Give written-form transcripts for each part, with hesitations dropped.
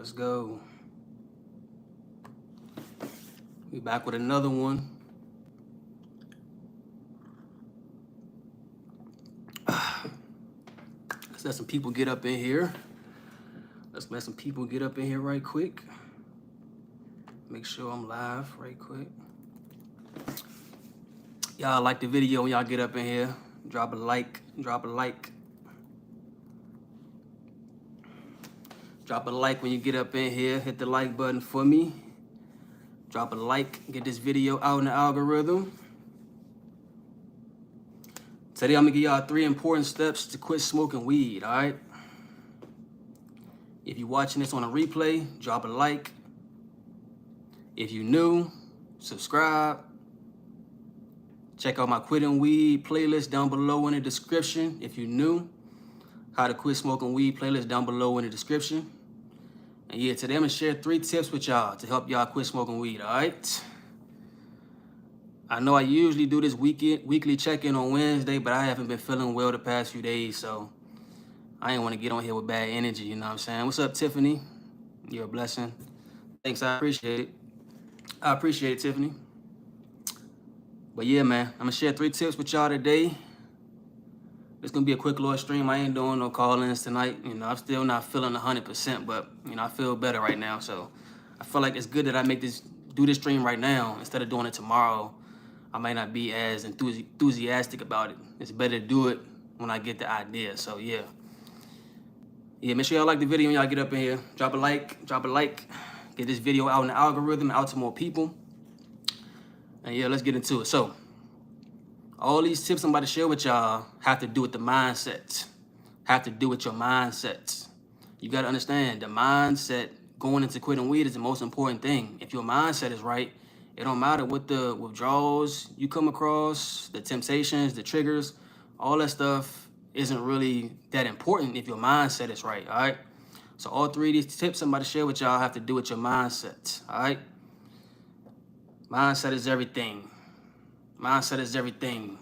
Let's go. We back with another one. Let's let some people get up in here. Let's let some people get up in here right quick. Make sure I'm live right quick. Y'all like the video when y'all get up in here. Drop a like, drop a like. Drop a like when you get up in here. Hit the like button for me. Drop a like, get this video out in the algorithm. Today I'm gonna give y'all 3 important steps to quit smoking weed, all right? If you're watching this on a replay, drop a like. If you're new, subscribe. Check out my quitting weed playlist down below in the description. If you're new, how to quit smoking weed playlist down below in the description. And yeah, today I'm gonna share 3 tips with y'all to help y'all quit smoking weed, all right? I know I usually do this weekly check-in on Wednesday, but I haven't been feeling well the past few days, so I ain't want to get on here with bad energy, you know what I'm saying? What's up, Tiffany? You're a blessing. Thanks, I appreciate it. I appreciate it, Tiffany. But yeah, man, I'm gonna share 3 tips with y'all today. It's gonna be a quick little stream. I ain't doing no call-ins tonight. You know, I'm still not feeling 100%, but you know, I feel better right now. So I feel like it's good that I do this stream right now instead of doing it tomorrow. I might not be as enthusiastic about it. It's better to do it when I get the idea. So yeah. Yeah, make sure y'all like the video when y'all get up in here. Drop a like, drop a like. Get this video out in the algorithm, out to more people. And yeah, let's get into it. So all these tips I'm about to share with y'all have to do with the mindset. Have to do with your mindset. You got to understand the mindset going into quitting weed is the most important thing. If your mindset is right, it don't matter what the withdrawals you come across, the temptations, the triggers, all that stuff isn't really that important if your mindset is right, all right? So all 3 of these tips I'm about to share with y'all have to do with your mindset, all right? Mindset is everything. Mindset is everything.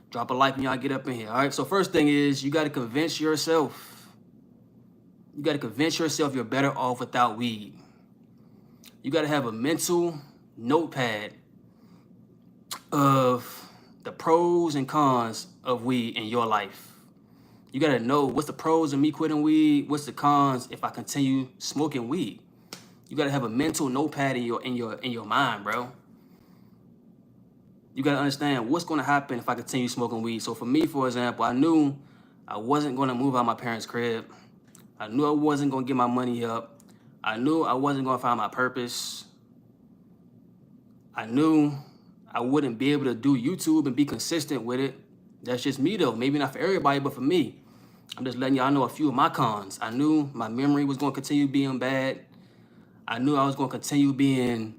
Drop a like when y'all get up in here, all right? So first thing is you got to convince yourself. You got to convince yourself you're better off without weed. You got to have a mental notepad of the pros and cons of weed in your life. You got to know what's the pros of me quitting weed, what's the cons if I continue smoking weed. You got to have a mental notepad in your mind, bro. You got to understand what's going to happen if I continue smoking weed. So for me, for example, I knew I wasn't going to move out my parents' crib. I knew I wasn't going to get my money up. I knew I wasn't going to find my purpose. I knew I wouldn't be able to do YouTube and be consistent with it. That's just me though. Maybe not for everybody, but for me. I'm just letting y'all know a few of my cons. I knew my memory was going to continue being bad. I knew I was going to continue being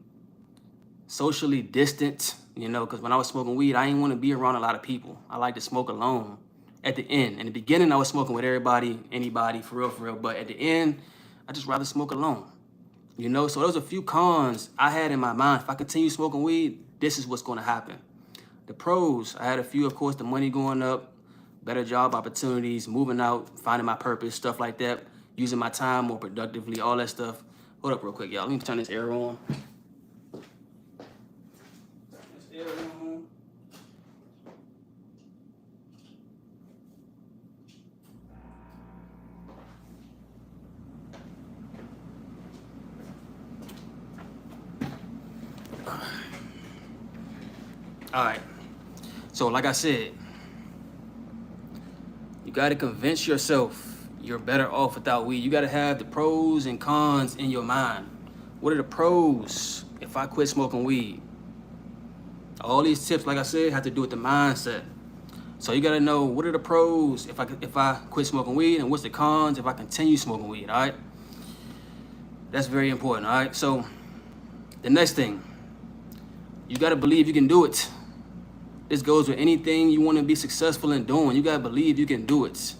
socially distant, you know, because when I was smoking weed, I didn't want to be around a lot of people. I like to smoke alone. At the end, in the beginning, I was smoking with everybody, anybody, for real. But at the end, I just rather smoke alone. You know, so there's a few cons I had in my mind. If I continue smoking weed, this is what's going to happen. The pros, I had a few, of course, the money going up, better job opportunities, moving out, finding my purpose, stuff like that, using my time more productively, all that stuff. Hold up real quick, y'all. Let me turn this air on. All right, so like I said, you got to convince yourself you're better off without weed. You got to have the pros and cons in your mind. What are the pros if I quit smoking weed? All these tips, like I said, have to do with the mindset. So you got to know what are the pros if I quit smoking weed, and what's the cons if I continue smoking weed, all right? That's very important, all right? So the next thing, you got to believe you can do it. This goes with anything you want to be successful in doing. You got to believe you can do it.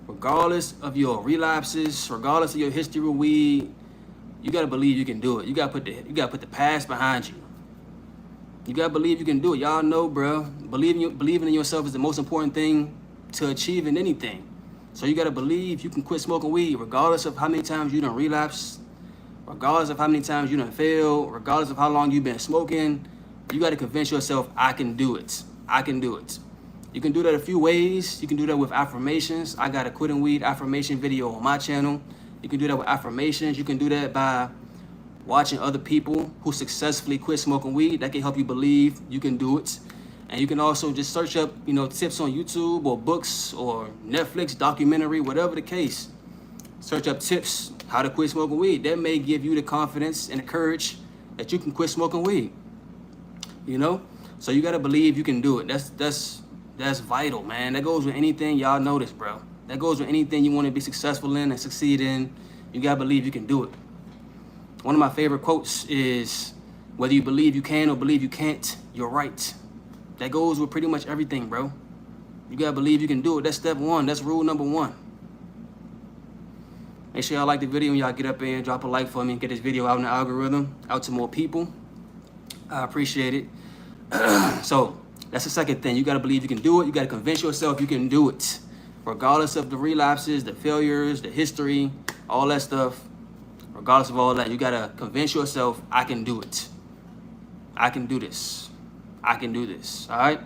Regardless of your relapses, regardless of your history with weed, you got to believe you can do it. You got to put the past behind you. You got to believe you can do it. Y'all know, bro, believing in yourself is the most important thing to achieving anything. So you gotta believe you can quit smoking weed regardless of how many times you done relapse, regardless of how many times you done fail, regardless of how long you've been smoking. You gotta convince yourself, I can do it. I can do it. You can do that a few ways. You can do that with affirmations. I got a quitting weed affirmation video on my channel. You can do that with affirmations. You can do that by watching other people who successfully quit smoking weed. That can help you believe you can do it. And you can also just search up, tips on YouTube or books or Netflix documentary, whatever the case. Search up tips, how to quit smoking weed. That may give you the confidence and the courage that you can quit smoking weed. So you gotta believe you can do it. That's vital, man. That goes with anything y'all notice, bro. That goes with anything you want to be successful in and succeed in. You gotta believe you can do it. One of my favorite quotes is, whether you believe you can or believe you can't, you're right. That goes with pretty much everything, bro. You gotta believe you can do it. That's step one. That's rule number one. Make sure y'all like the video and y'all get up there and drop a like for me and get this video out in the algorithm, out to more people. I appreciate it. So that's the second thing. You got to believe you can do it. You got to convince yourself you can do it. Regardless of the relapses, the failures, the history, all that stuff. Regardless of all that, you got to convince yourself, I can do it. I can do this. I can do this. All right?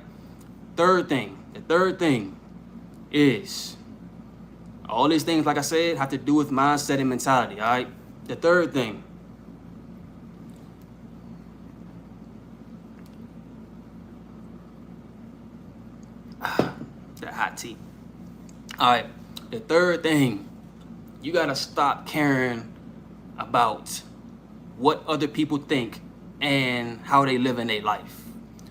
The third thing is, all these things, like I said, have to do with mindset and mentality. All right? The third thing, that hot tea. All right, the third thing, you gotta stop caring about what other people think and how they live in their life.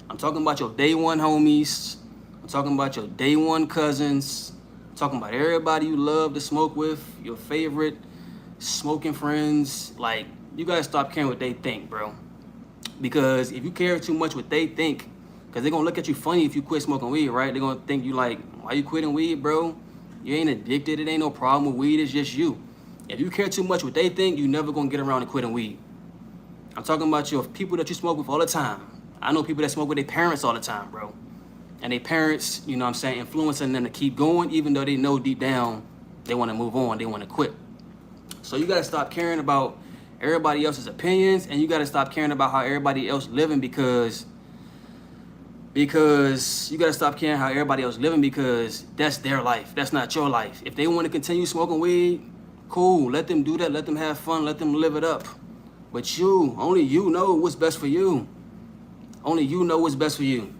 I'm talking about your day one homies. I'm talking about your day one cousins. I'm talking about everybody you love to smoke with, your favorite smoking friends. Like, you gotta stop caring what they think, bro. Because if you care too much what they think, because they're going to look at you funny if you quit smoking weed, right? They're going to think you like, why you quitting weed, bro? You ain't addicted. It ain't no problem with weed. It's just you. If you care too much what they think, you never going to get around to quitting weed. I'm talking about your people that you smoke with all the time. I know people that smoke with their parents all the time, bro. And their parents, influencing them to keep going, even though they know deep down they want to move on. They want to quit. So you got to stop caring about everybody else's opinions, and you got to stop caring about how everybody else living because you got to stop caring how everybody else living, because that's their life. That's not your life. If they want to continue smoking weed, cool. Let them do that. Let them have fun. Let them live it up. But only you know what's best for you. Only you know what's best for you.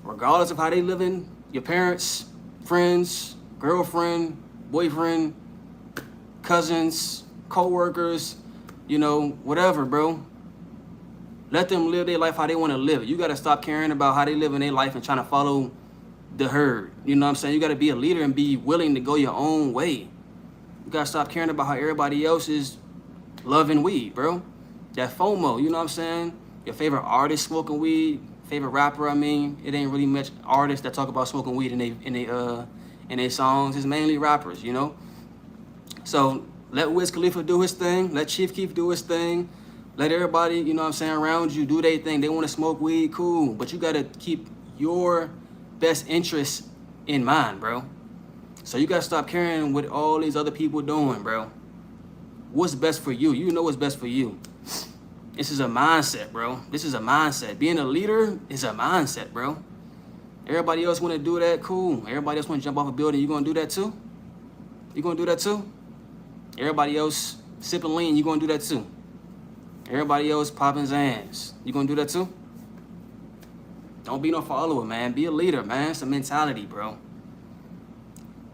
Regardless of how they living, your parents, friends, girlfriend, boyfriend, cousins, co-workers, whatever, bro. Let them live their life how they want to live it. You got to stop caring about how they live in their life and trying to follow the herd. You know what I'm saying? You got to be a leader and be willing to go your own way. You got to stop caring about how everybody else is loving weed, bro. That FOMO, you know what I'm saying? Your favorite artist smoking weed, favorite rapper, it ain't really much artists that talk about smoking weed in their songs. It's mainly rappers, So let Wiz Khalifa do his thing. Let Chief Keef do his thing. Let everybody, around you do their thing. They want to smoke weed, cool. But you got to keep your best interests in mind, bro. So you got to stop caring what all these other people doing, bro. What's best for you? You know what's best for you. This is a mindset, bro. This is a mindset. Being a leader is a mindset, bro. Everybody else want to do that, cool. Everybody else want to jump off a building. You going to do that too? You going to do that too? Everybody else sipping lean, you going to do that too? Everybody else popping Zans, you gonna do that too? Don't be no follower, man. Be a leader, man. It's a mentality, bro.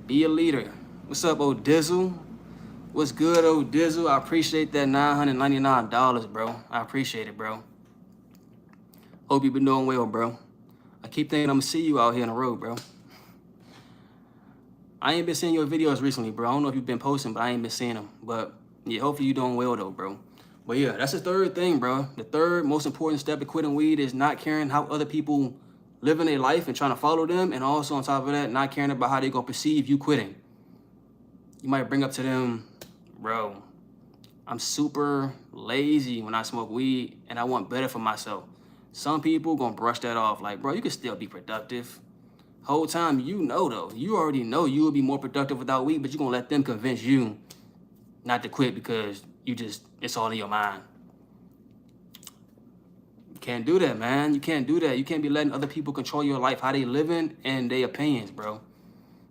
Be a leader. What's up, old Dizzle? What's good, old Dizzle? I appreciate that $999, bro. I appreciate it, bro. Hope you've been doing well, bro. I keep thinking I'm gonna see you out here on the road, bro. I ain't been seeing your videos recently, bro. I don't know if you've been posting, but I ain't been seeing them. But yeah, hopefully you're doing well, though, bro. But yeah, that's the third thing, bro. The third most important step to quitting weed is not caring how other people live in their life and trying to follow them. And also on top of that, not caring about how they're going to perceive you quitting. You might bring up to them, bro, I'm super lazy when I smoke weed and I want better for myself. Some people going to brush that off like, bro, you can still be productive. Whole time, you know, though. You already know you will be more productive without weed, but you're going to let them convince you not to quit because it's all in your mind. You can't do that, man. You can't do that. You can't be letting other people control your life, how they living, and their opinions, bro.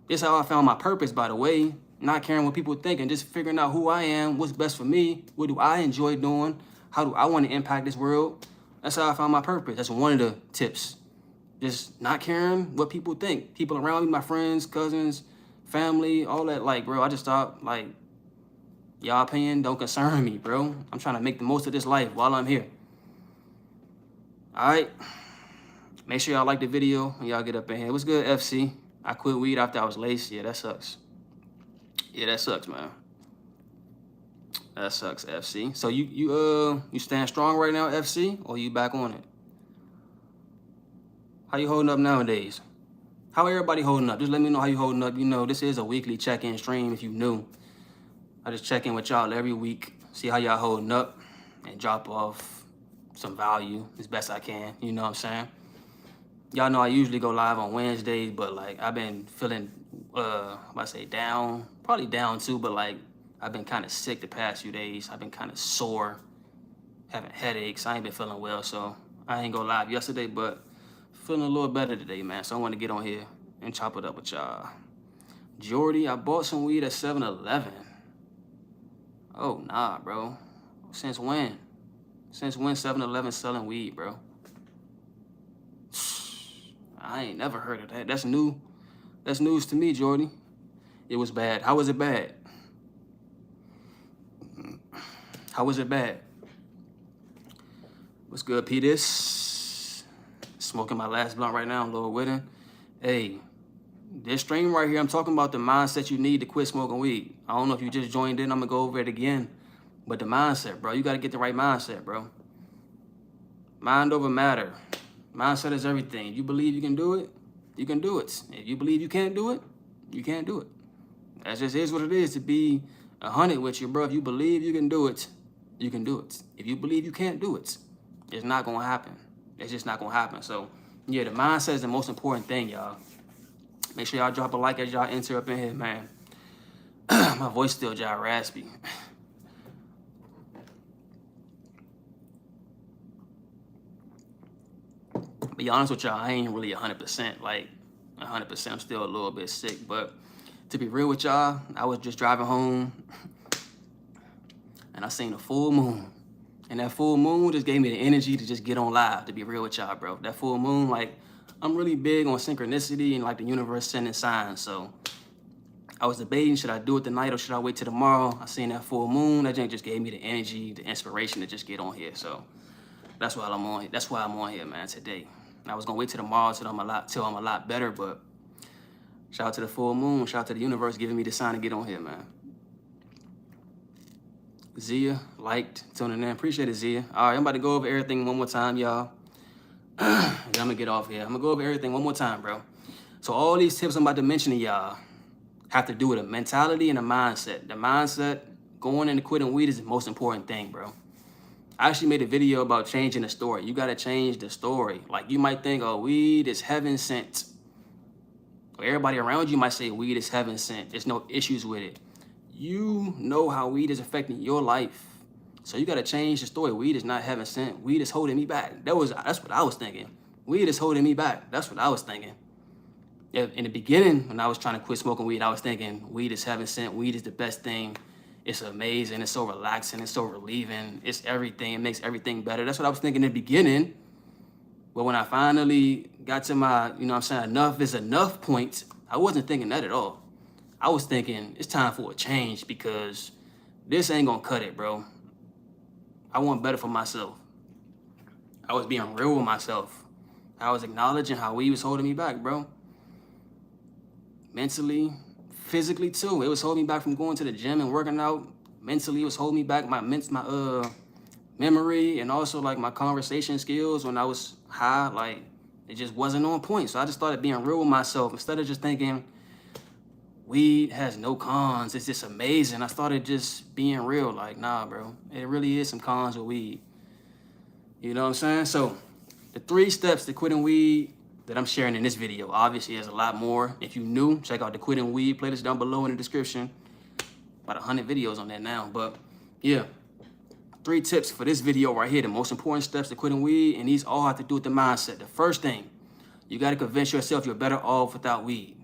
This is how I found my purpose, by the way. Not caring what people think and just figuring out who I am, what's best for me, what do I enjoy doing, how do I want to impact this world. That's how I found my purpose. That's one of the tips. Just not caring what people think. People around me, my friends, cousins, family, all that. Like, bro, I just thought, like, y'all opinion don't concern me, bro. I'm trying to make the most of this life while I'm here. All right. Make sure y'all like the video when y'all get up in here. What's good, FC? I quit weed after I was laced. Yeah, that sucks. Yeah, that sucks, man. That sucks, FC. So you stand strong right now, FC, or you back on it? How you holding up nowadays? How everybody holding up? Just let me know how you holding up. You know, this is a weekly check-in stream if you new. I just check in with y'all every week, see how y'all holding up, and drop off some value as best I can. You know what I'm saying? Y'all know I usually go live on Wednesdays, but like I've been feeling, down, probably down too, but like I've been kind of sick the past few days. I've been kind of sore, having headaches. I ain't been feeling well, so I ain't go live yesterday, but feeling a little better today, man. So I want to get on here and chop it up with y'all. Jordy, I bought some weed at 7-Eleven. Oh, nah, bro. Since when? Since when 7-Eleven selling weed, bro? I ain't never heard of that. That's new. That's news to me, Jordy. It was bad. How was it bad? How was it bad? What's good, Peters? Smoking my last blunt right now, Lord Whitten. Hey, this stream right here, I'm talking about the mindset you need to quit smoking weed. I don't know if you just joined in. I'm going to go over it again. But the mindset, bro. You got to get the right mindset, bro. Mind over matter. Mindset is everything. You believe you can do it, you can do it. If you believe you can't do it, you can't do it. That just is what it is to be 100 with you, bro. If you believe you can do it, you can do it. If you believe you can't do it, it's not going to happen. It's just not going to happen. So, yeah, the mindset is the most important thing, y'all. Make sure y'all drop a like as y'all enter up in here, man. My voice still jar raspy. Be honest with y'all, I ain't really 100%, like 100%. I'm still a little bit sick, but to be real with y'all, I was just driving home and I seen a full moon. And that full moon just gave me the energy to just get on live, to be real with y'all, bro. That full moon, like, I'm really big on synchronicity and like the universe sending signs. So I was debating, should I do it tonight or should I wait till tomorrow? I seen that full moon. That just gave me the energy, the inspiration to just get on here. So that's why I'm on. That's why I'm on here, man, today. I was gonna wait till tomorrow till I'm a lot better, but shout out to the full moon, shout out to the universe giving me the sign to get on here, man. Zia liked, tuning in. Appreciate it, Zia. All right, I'm about to go over everything one more time, y'all. I'm gonna get off here. I'm gonna go over everything one more time, bro. So all these tips I'm about to mention to y'all have to do with a mentality and a mindset. The mindset, going into quitting weed is the most important thing, bro. I actually made a video about changing the story. You gotta change the story. Like you might think, oh, weed is heaven sent. Or everybody around you might say weed is heaven sent. There's no issues with it. You know how weed is affecting your life. So you gotta change the story. Weed is not heaven sent. Weed is holding me back. That's what I was thinking. Weed is holding me back. That's what I was thinking. In the beginning, when I was trying to quit smoking weed, I was thinking weed is heaven sent. Weed is the best thing. It's amazing. It's so relaxing. It's so relieving. It's everything. It makes everything better. That's what I was thinking in the beginning. But when I finally got to my, enough is enough point, I wasn't thinking that at all. I was thinking it's time for a change because this ain't gonna cut it, bro. I want better for myself. I was being real with myself. I was acknowledging how weed was holding me back, bro. Mentally, physically too. It was holding me back from going to the gym and working out. Mentally, it was holding me back my memory and also like my conversation skills when I was high. Like it just wasn't on point. So I just started being real with myself instead of just thinking weed has no cons. It's just amazing. I started just being real. Like, nah, bro. It really is some cons with weed. You know what I'm saying? So the 3 steps to quitting weed that I'm sharing in this video. Obviously, there's a lot more. If you're new, check out the quitting weed playlist down below in the description. About 100 videos on that now. But yeah, 3 tips for this video right here. The most important steps to quitting weed, and these all have to do with the mindset. The first thing, you got to convince yourself you're better off without weed.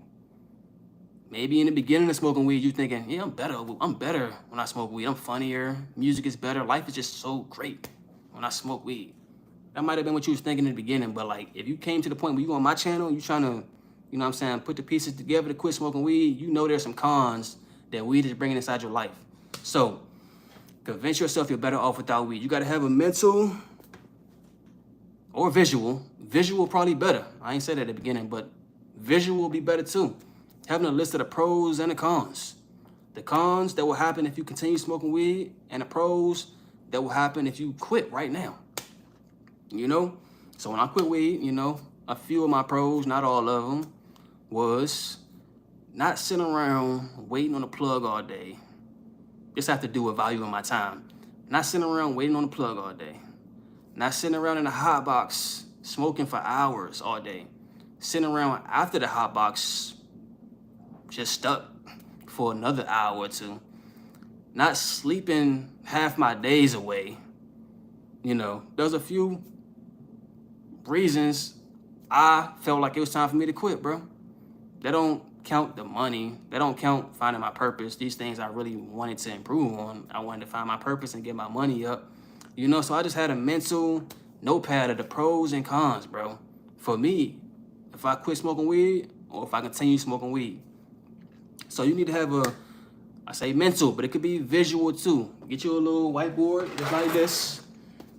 Maybe in the beginning of smoking weed, you're thinking, yeah, I'm better when I smoke weed. I'm funnier, music is better, life is just so great when I smoke weed. That might have been what you was thinking in the beginning, but like, if you came to the point where you on my channel, you trying to, you know what I'm saying, put the pieces together to quit smoking weed, you know there's some cons that weed is bringing inside your life. So, convince yourself you're better off without weed. You got to have a mental or visual. Visual probably better. I ain't said that at the beginning, but visual will be better too. Having a list of the pros and the cons. The cons that will happen if you continue smoking weed, and the pros that will happen if you quit right now. You know? So when I quit weed, you know, a few of my pros, not all of them, was not sitting around waiting on a plug all day. This have to do with valuing my time. Not sitting around waiting on a plug all day. Not sitting around in a hot box smoking for hours all day. Sitting around after the hot box just stuck for another hour or two. Not sleeping half my days away. You know, there's a few reasons I felt like it was time for me to quit, bro. They don't count the money. They don't count finding my purpose. These things I really wanted to improve on. I wanted to find my purpose and get my money up. You know, so I just had a mental notepad of the pros and cons, bro. For me, if I quit smoking weed or if I continue smoking weed. So you need to have I say mental, but it could be visual too. Get you a little whiteboard just like this.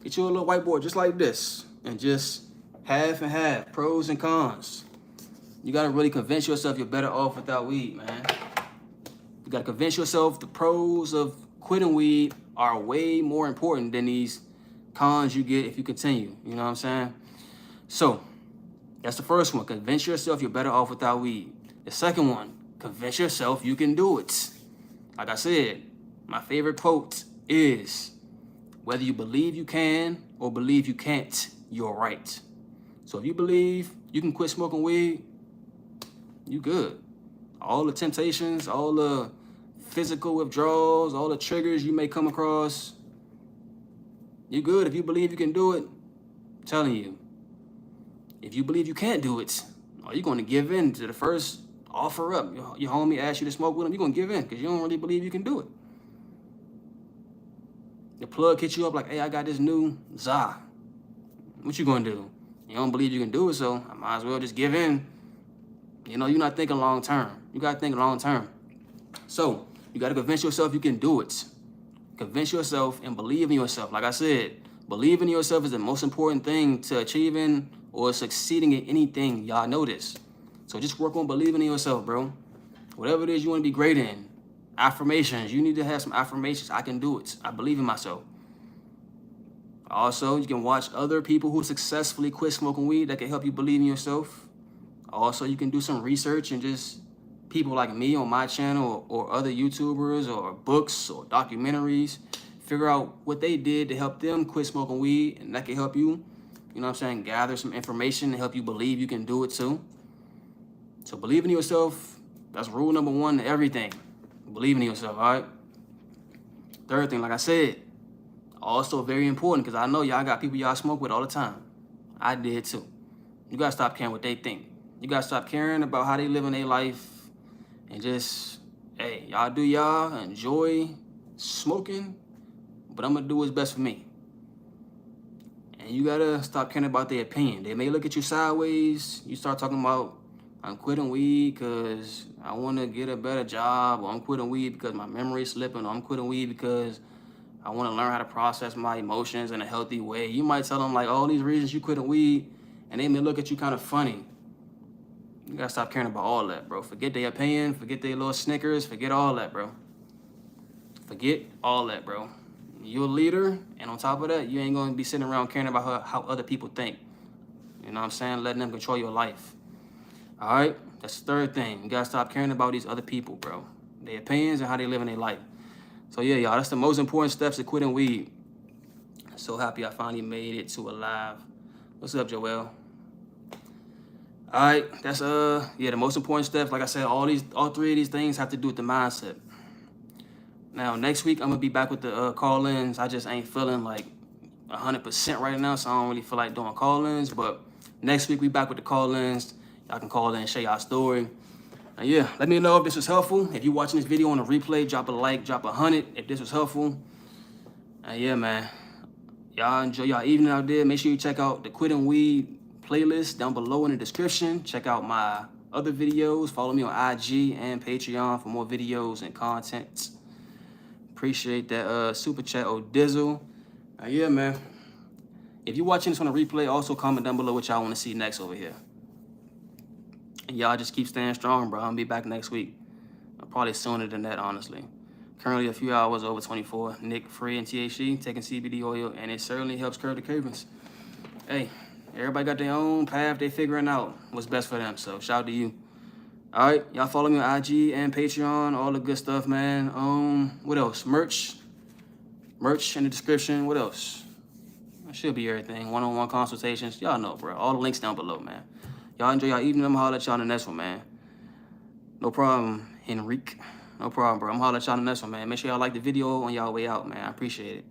Get you a little whiteboard just like this. And just half and half, pros and cons. You gotta really convince yourself you're better off without weed, man. You gotta convince yourself the pros of quitting weed are way more important than these cons you get if you continue. You know what I'm saying? So, that's the first one. Convince yourself you're better off without weed. The second one, convince yourself you can do it. Like I said, my favorite quote is, whether you believe you can or believe you can't, you're right. So if you believe you can quit smoking weed, you good. All the temptations, all the physical withdrawals, all the triggers you may come across, you good. If you believe you can do it, I'm telling you. If you believe you can't do it, are you going to give in to the first offer up? Your homie asks you to smoke with him, you're going to give in because you don't really believe you can do it. The plug hits you up like, hey, I got this new za. What you going to do? You don't believe you can do it, so I might as well just give in. You know, you're not thinking long term. You got to think long term. So you got to convince yourself you can do it. Convince yourself and believe in yourself. Like I said, believing in yourself is the most important thing to achieving or succeeding in anything. Y'all know this. So just work on believing in yourself, bro. Whatever it is you want to be great in. Affirmations. You need to have some affirmations. I can do it. I believe in myself. Also, you can watch other people who successfully quit smoking weed that can help you believe in yourself. Also, you can do some research and just people like me on my channel or other YouTubers or books or documentaries. Figure out what they did to help them quit smoking weed, and that can help you, you know what I'm saying, gather some information to help you believe you can do it too. So believe in yourself. That's rule number 1 to everything. Believe in yourself, all right? Third thing, like I said, also very important because I know y'all got people y'all smoke with all the time. I did too. You gotta stop caring what they think. You gotta stop caring about how they live in their life and just, hey, y'all do y'all, enjoy smoking, but I'm gonna do what's best for me. And you gotta stop caring about their opinion. They may look at you sideways. You start talking about, I'm quitting weed because I want to get a better job, or I'm quitting weed because my memory's slipping, or I'm quitting weed because I want to learn how to process my emotions in a healthy way. You might tell them like all these reasons you quitting weed, and they may look at you kind of funny. You gotta stop caring about all that, bro. Forget their opinion, forget their little snickers, forget all that, bro. Forget all that, bro. You're a leader, and on top of that, you ain't gonna be sitting around caring about how other people think. You know what I'm saying? Letting them control your life. All right? That's the third thing. You gotta stop caring about these other people, bro. Their opinions and how they live in their life. So yeah, y'all, that's the most important steps to quitting weed. So happy I finally made it to alive. What's up, Joel? All right, that's yeah, the most important steps. Like I said, all three of these things have to do with the mindset. Now next week I'm gonna be back with the call-ins. I just ain't feeling like 100% right now, so I don't really feel like doing call-ins. But next week we back with the call-ins. Y'all can call in and share y'all story. And yeah, let me know if this was helpful. If you're watching this video on a replay, drop a like, drop 100 if this was helpful. And yeah, man, y'all enjoy y'all evening out there. Make sure you check out the Quitting Weed playlist down below in the description. Check out my other videos. Follow me on IG and Patreon for more videos and content. Appreciate that super chat, Dizzle. Yeah, man. If you're watching this on a replay, also comment down below what y'all want to see next over here. And y'all just keep staying strong, bro. I'm gonna be back next week. Probably sooner than that, honestly. Currently a few hours over 24. Nick, free, and THC, taking CBD oil, and it certainly helps curb the cravings. Hey, everybody got their own path. They figuring out what's best for them. So shout out to you. All right, y'all follow me on IG and Patreon, all the good stuff, man. What else? Merch in the description. What else? It should be everything. One-on-one consultations. Y'all know, bro. All the links down below, man. Y'all enjoy y'all evening. I'm gonna holler at y'all in the next one, man. No problem, Henrique. No problem, bro. I'm holler at y'all in the next one, man. Make sure y'all like the video on y'all way out, man. I appreciate it.